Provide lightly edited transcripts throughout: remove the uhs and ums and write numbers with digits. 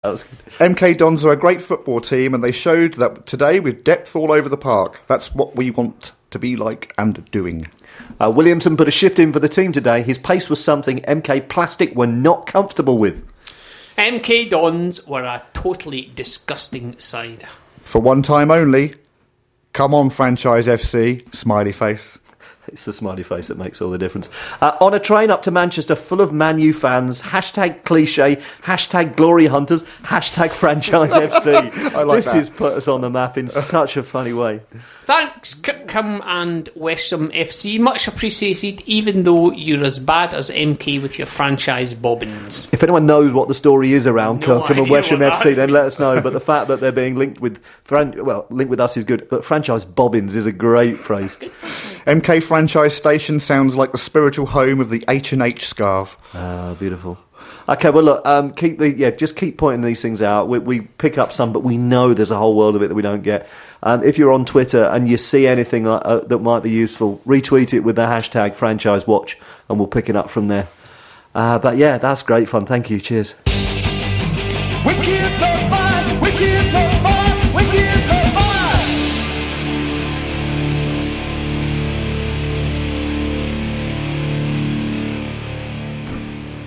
That was good. MK Dons are a great football team, and they showed that today with depth all over the park. That's what we want to be like and doing. Williamson put a shift in for the team today. His pace was something MK Plastic were not comfortable with. MK Dons were a totally disgusting side. For one time only, come on Franchise FC, smiley face. It's the smiley face that makes all the difference. On a train up to Manchester full of Man U fans, hashtag cliche, hashtag glory hunters, hashtag franchise FC. I like this that. has put us on the map in such a funny way. Thanks, Kirkham and Westham FC. Much appreciated, even though you're as bad as MK with your franchise bobbins. If anyone knows what the story is around No Kirkham and idea Westham what FC, that then let us know. But the fact that they're being linked with linked with us is good. But franchise bobbins is a great phrase. MK Franchise Station sounds like the spiritual home of the H&H scarf. Ah, beautiful. Okay, well look, just keep pointing these things out. We pick up some, but we know there's a whole world of it that we don't get. If you're on Twitter and you see anything that might be useful, retweet it with the hashtag FranchiseWatch, and we'll pick it up from there. But yeah, that's great fun. Thank you. Cheers.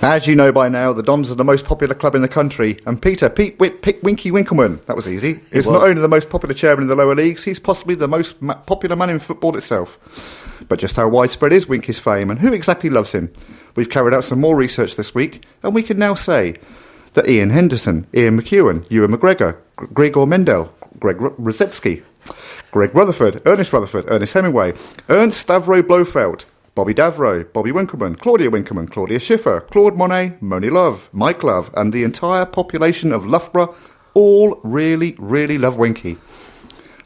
As you know by now, the Dons are the most popular club in the country, and Pete Winky Winkleman, that was easy, is not only the most popular chairman in the lower leagues, he's possibly the most popular man in football itself. But just how widespread is Winky's fame, and who exactly loves him? We've carried out some more research this week, and we can now say that Ian Henderson, Ian McEwen, Ewan McGregor, Gregor Mendel, Greg Rosetsky, Greg Rutherford, Ernest Hemingway, Ernst Stavro Blofeld, Bobby Davro, Bobby Winkelman, Claudia Schiffer, Claude Monet, Moni Love, Mike Love, and the entire population of Loughborough all really, really love Winky.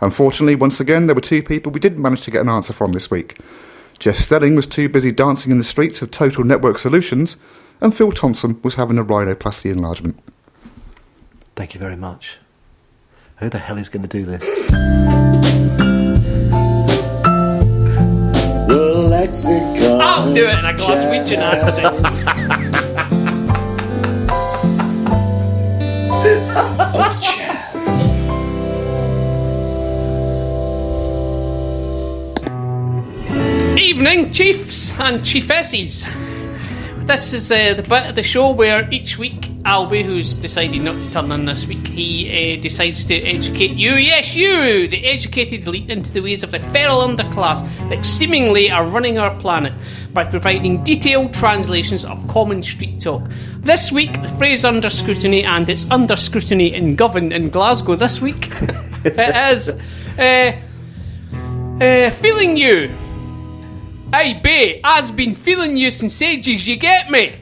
Unfortunately, once again, there were two people we didn't manage to get an answer from this week. Jeff Stelling was too busy dancing in the streets of Total Network Solutions, and Phil Thompson was having a rhinoplasty enlargement. Thank you very much. Who the hell is going to do this? The Lexicon I'll do it in a Glaswegian accent. of Chav. Evening, chiefs and chiefesses. This is the bit of the show where each week Alby, who's decided not to turn in this week, he decides to educate you, yes you, the educated elite, into the ways of the feral underclass that seemingly are running our planet by providing detailed translations of common street talk. This week, the phrase under scrutiny, and it's under scrutiny in Govan in Glasgow this week, it is feeling you. Hey, bae, I've been feeling you since ages, you get me?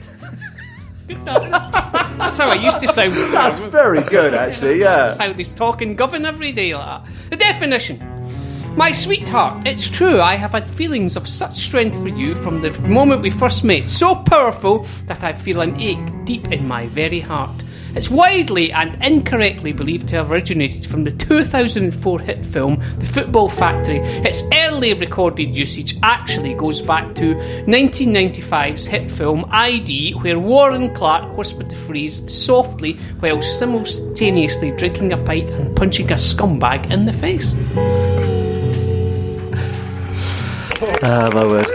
That's how I used to sound before. That's very good, actually, yeah. That's how they talk in Govan every day like that. The definition. My sweetheart, it's true, I have had feelings of such strength for you from the moment we first met. So powerful that I feel an ache deep in my very heart. It's widely and incorrectly believed to have originated from the 2004 hit film The Football Factory. Its early recorded usage actually goes back to 1995's hit film ID, where Warren Clark whispered the phrase softly while simultaneously drinking a pint and punching a scumbag in the face. Ah, my word.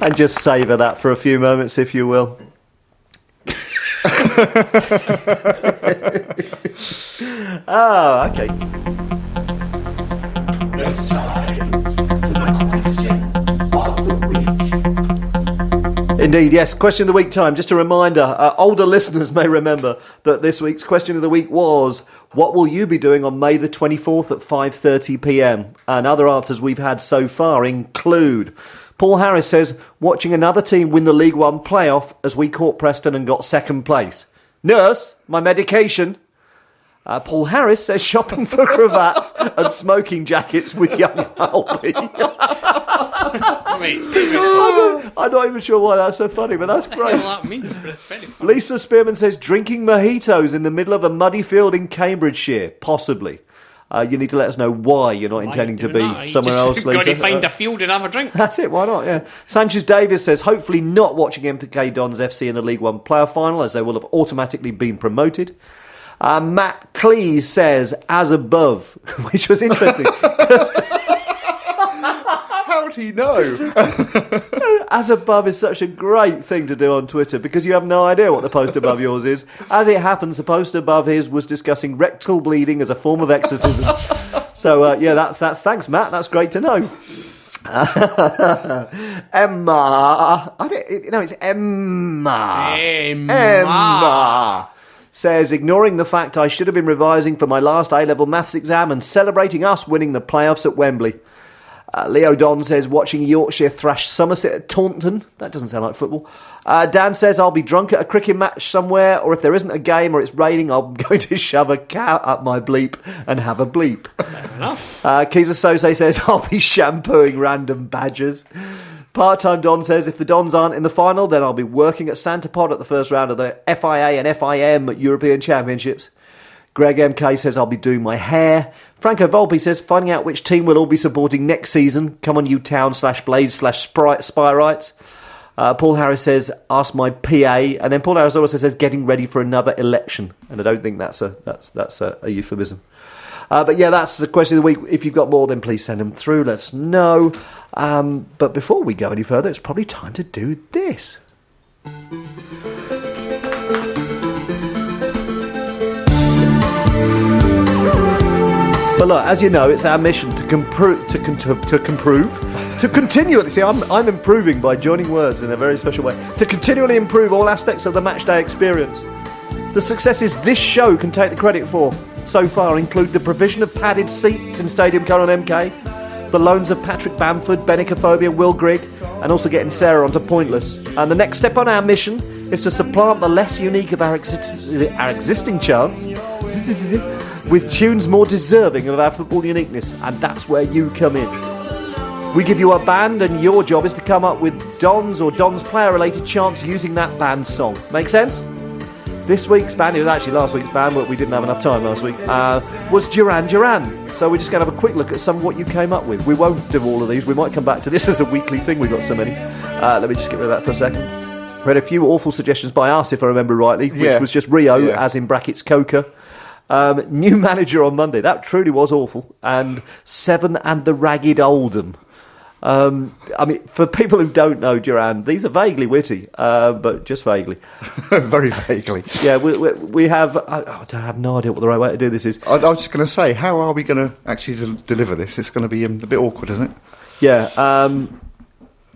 And just savour that for a few moments, if you will. Oh, okay. It's time for the question of the week. Indeed, yes. Question of the week time. Just a reminder, older listeners may remember that this week's question of the week was, what will you be doing on May the 24th at 5:30pm? And other answers we've had so far include... Paul Harris says, watching another team win the League One playoff as we caught Preston and got second place. Nurse, my medication. Paul Harris says, shopping for cravats and smoking jackets with Young Alby. I'm not even sure why that's so funny, but that's great. That means, but it's very funny. Lisa Spearman says, drinking mojitos in the middle of a muddy field in Cambridgeshire, possibly. you need to let us know why you're not intending to be somewhere else, Lisa. Got to find a field and have a drink. That's it, why not, yeah. Sanchez Davis says, hopefully not watching MK Dons FC in the League One playoff final, as they will have automatically been promoted. Matt Cleese says, as above, which was interesting. How would he know? As above is such a great thing to do on Twitter because you have no idea what the post above yours is. As it happens, the post above his was discussing rectal bleeding as a form of exorcism. So, that's thanks, Matt. That's great to know. Emma. It's Emma. Emma says, ignoring the fact I should have been revising for my last A-level maths exam and celebrating us winning the playoffs at Wembley. Leo Don says, watching Yorkshire thrash Somerset at Taunton. That doesn't sound like football. Dan says, I'll be drunk at a cricket match somewhere, or if there isn't a game or it's raining, I'm going to shove a cow up my bleep and have a bleep. Fair enough. Keza Sose says, I'll be shampooing random badgers. Part-time Don says, if the Dons aren't in the final, then I'll be working at Santa Pod at the first round of the FIA and FIM European Championships. Greg MK says, I'll be doing my hair. Franco Volpe says, finding out which team we'll all be supporting next season. Come on, you town/blade/spy-rights. Paul Harris says, ask my PA. And then Paul Harris also says, getting ready for another election. And I don't think that's a euphemism. But yeah, that's the question of the week. If you've got more, then please send them through. Let us know. But before we go any further, it's probably time to do this. But look, as you know, it's our mission to continually. See, I'm improving by joining words in a very special way. To continually improve all aspects of the matchday experience. The successes this show can take the credit for so far include the provision of padded seats in Stadium Curran MK, the loans of Patrick Bamford, Benicophobia, Will Grigg, and also getting Sarah onto Pointless. And the next step on our mission is to supplant the less unique of our existing chants with tunes more deserving of our football uniqueness, and that's where you come in. We give you a band, and your job is to come up with Dons or Dons player-related chants using that band's song. Make sense? This week's band, it was actually last week's band, but we didn't have enough time last week, was Duran Duran. So we're just going to have a quick look at some of what you came up with. We won't do all of these. We might come back to this as a weekly thing. We've got so many. Let me just get rid of that for a second. We had a few awful suggestions by us, if I remember rightly, which was just Rio, as in brackets Coca. New manager on Monday. That truly was awful. And Seven and the Ragged Oldham. I mean, for people who don't know Duran, these are vaguely witty, but just vaguely. Very vaguely. Yeah, we have... I have no idea what the right way to do this is. I was just going to say, how are we going to actually deliver this? It's going to be a bit awkward, isn't it? Yeah.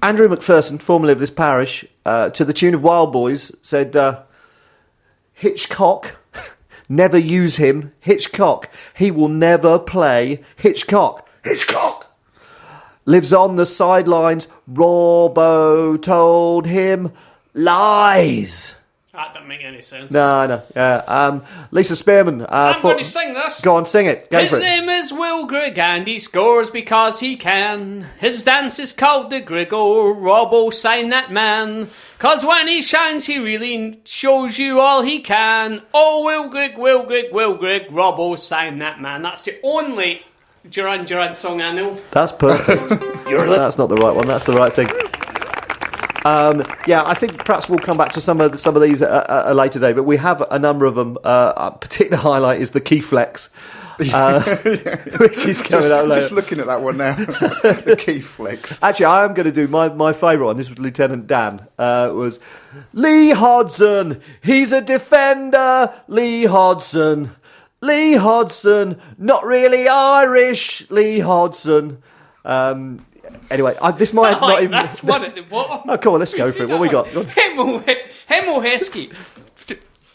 Andrew McPherson, formerly of this parish, to the tune of Wild Boys, said, Hitchcock... Never use him. Hitchcock. He will never play Hitchcock. Hitchcock. Lives on the sidelines. Robbo told him lies. That doesn't make any sense. No. Yeah. Lisa Spearman. I'm going to sing this. Go on, sing it. Go His for it. name is Will Grigg and he scores because he can. His dance is called the Griggle. Robbo sign that man. 'Cause when he shines he really shows you all he can. Oh, Will Grigg, Will Grigg, Will Grigg. Robbo sign that man. That's the only Duran song I know. That's perfect. That's not the right one. That's the right thing. I think perhaps we'll come back to some of these at a later day, but we have a number of them. A particular highlight is the key flex, which is coming up later. Just looking at that one now, the key flex. Actually, I am going to do my favourite one. This was Lieutenant Dan. Was Lee Hodgson. He's a defender. Lee Hodgson. Lee Hodgson. Not really Irish. Lee Hodgson. Anyway, this might not even... That's one at the bottom. Oh, come on, let's go for it. What we got? Hemo Heskey.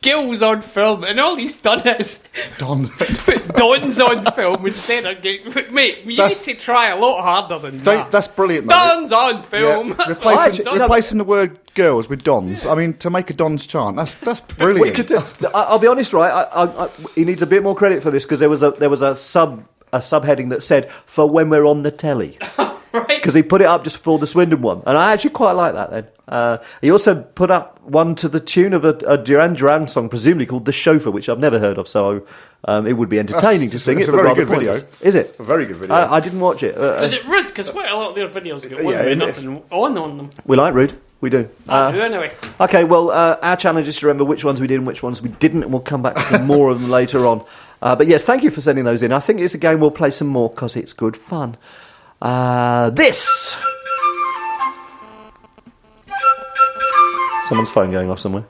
Gil's on film, and all he's done is put Don's on film instead of... Mate, you need to try a lot harder than that. That's brilliant, mate. Don's on film. Yeah. Replacing the word girls with Dons. I mean, to make a Dons chant, that's brilliant. We could do... I'll be honest, right? He needs a bit more credit for this, because there was a subheading that said, for when we're on the telly. Right. Because he put it up just before the Swindon one. And I actually quite like that then. He also put up one to the tune of a Duran Duran song, presumably called The Chauffeur, which I've never heard of, so it would be entertaining to sing it's it. a but very rather good video. pointless. Is it? A very good video. I didn't watch it. Is it rude? Because quite a lot of their videos get one Yeah, with nothing on them. We like Rude. We do. I do anyway. Okay, well, our challenge is to remember which ones we did and which ones we didn't, and we'll come back to some more of them later on. But yes, thank you for sending those in. I think it's a game we'll play some more because it's good fun. This! Someone's phone going off somewhere.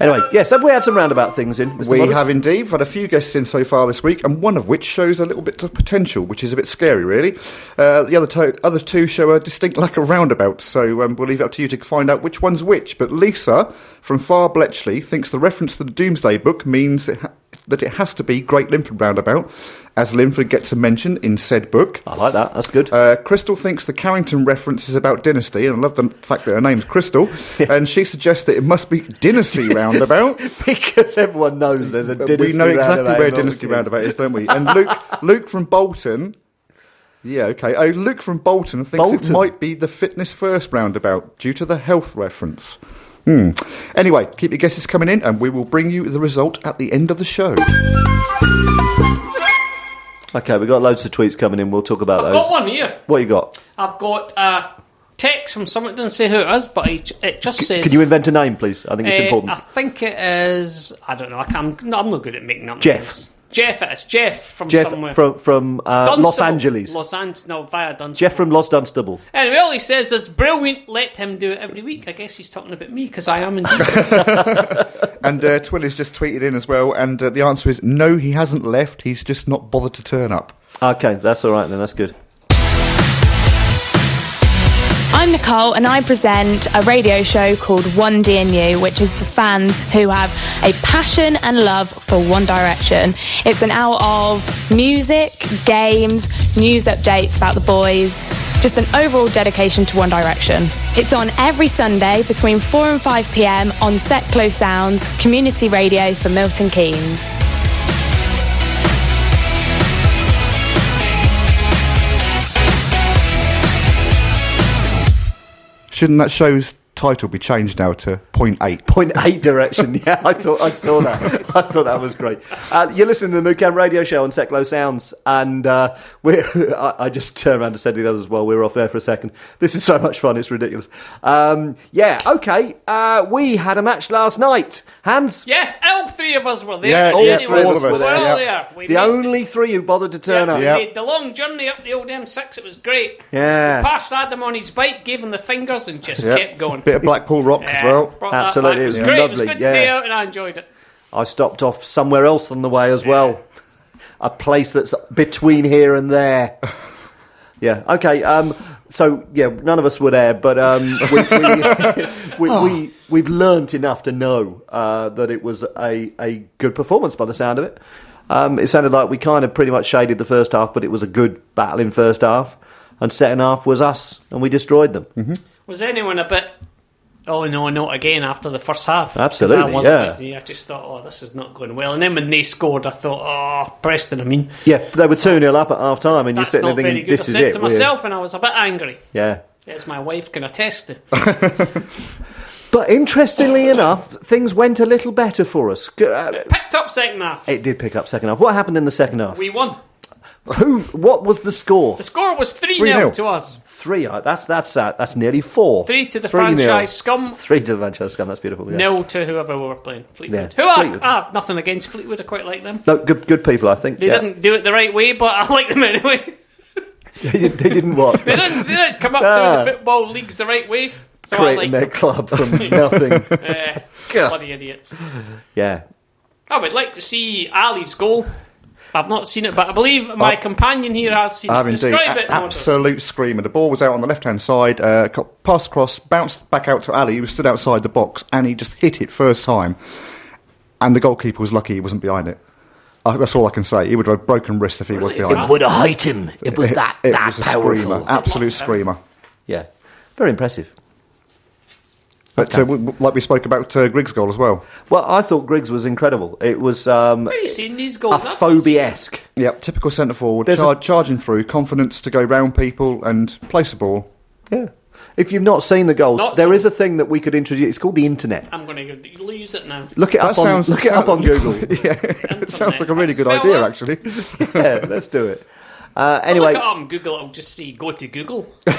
Anyway, yes, have we had some roundabout things in, Mr. We Modest? have indeed. We've had a few guests in so far this week, and one of which shows a little bit of potential, which is a bit scary, really. The other two show a distinct lack of roundabout, so we'll leave it up to you to find out which one's which. But Lisa, from Far Bletchley, thinks the reference to the Doomsday Book means that it has to be Great Linford Roundabout, as Linford gets a mention in said book. I like that, that's good. Crystal thinks the Carrington reference is about Dynasty, and I love the fact that her name's Crystal, and she suggests that it must be Dynasty Roundabout. Because everyone knows there's a Dynasty We know exactly roundabout where in Dynasty Orchids. Roundabout is, don't we? And Luke from Bolton... Yeah, okay. Oh, Luke from Bolton thinks it Bolton? might be the Fitness First Roundabout, due to the health reference. Anyway, keep your guesses coming in, and we will bring you the result at the end of the show. Okay, we've got loads of tweets coming in. We'll talk about I've those. got one here. What you got? I've got a text from someone, it doesn't say who it is, but it just says... Can you invent a name, please? I think it's important. I think it is... I don't know, I'm not good at making up Jeff. names. Jeff, it is. Jeff from Jeff somewhere. from Los Dunstable. Angeles. Via Dunstable. Jeff from Los Dunstable. Anyway, all he says is, brilliant, let him do it every week. I guess he's talking about me, because I am indeed. And Twilly's just tweeted in as well, and the answer is no, he hasn't left, he's just not bothered to turn up. Okay, that's all right then, that's good. I'm Nicole and I present a radio show called One DNU, which is the fans who have a passion and love for One Direction. It's an hour of music, games, news updates about the boys, just an overall dedication to One Direction. It's on every Sunday between 4 and 5 p.m. on Set Close Sounds, community radio for Milton Keynes. Shouldn't that show's title be changed now to Point 8? Point 8 direction, yeah, I saw that. I thought that was great. You're listening to the MooCamp Radio Show on Seclo Sounds, and I just turned around to say to the others, well, we were off there for a second. This is so much fun, it's ridiculous. Okay, we had a match last night. Hans? Yes, all three of us were there. Yeah, all yeah, three of us were there. We're all yeah. there. We The made- only three who bothered to turn up. we Yeah. made the long journey up the old M6. It was great. Yeah. Passed Adam on his bike, gave him the fingers, and just Yep. kept going. Bit of Blackpool Rock as well. brought that Absolutely, back. it was great. It was lovely, a good yeah. day out, and I enjoyed it. I stopped off somewhere else on the way as well. A place that's between here and there. Yeah, okay. So, yeah, none of us were there, but we've learnt enough to know that it was a good performance by the sound of it. It sounded like we kind of pretty much shaded the first half, but it was a good battle in first half. And second half was us, and we destroyed them. Mm-hmm. Was anyone a bit... Oh, no, not again after the first half? 'Cause Absolutely, I wasn't yeah. like, I just thought, oh, this is not going well. And then when they scored, I thought, oh, Preston, I mean... Yeah, they were 2-0 up at half time, and you're That's sitting there not very thinking, good. this I is said it. to myself, and I was a bit angry. Yeah. As my wife can attest to. But interestingly enough, things went a little better for us. Picked up second half. It did pick up second half. What happened in the second half? We won. What was the score? The score was 3-0 3-0 to us. 3. That's nearly 4. 3 to the 3-0. franchise scum. 3 to the franchise scum. That's beautiful. Yeah. 0 to whoever we were playing. Fleetwood. Yeah, Who Fleetwood. I have nothing against Fleetwood. I quite like them. No, good people, I think. They didn't do it the right way, but I like them anyway. They didn't what? They didn't come up through the football leagues the right way. So Creating I their like club from nothing. them. Bloody idiots. Yeah. I would like to see Ali's goal. I've not seen it, but I believe my companion here has seen I it. have indeed. Describe it, Moses. Absolute screamer. The ball was out on the left-hand side, got passed across, bounced back out to Ali, who was stood outside the box, and he just hit it first time. And the goalkeeper was lucky he wasn't behind it. That's all I can say. He would have a broken wrist if he was Really? behind it. Would have hit him. It was that It was a powerful. screamer. Absolute screamer. Yeah. Very impressive. But like we spoke about Griggs' goal as well. Well, I thought Griggs was incredible. It was Where are you seeing these goals? Phobie-esque. Yep, typical centre forward, There's charging through, confidence to go round people and place a ball. Yeah. If you've not seen the goals, there is a thing that we could introduce. It's called the internet. I'm going to use it now. Look it up on Google. Yeah, it sounds like a really good idea, actually. Yeah, let's do it. I'll Anyway, look it up on Google. I'll just see. Go to Google. the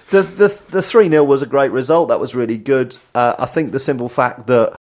3-0 was a great result. That was really good. I think the simple fact that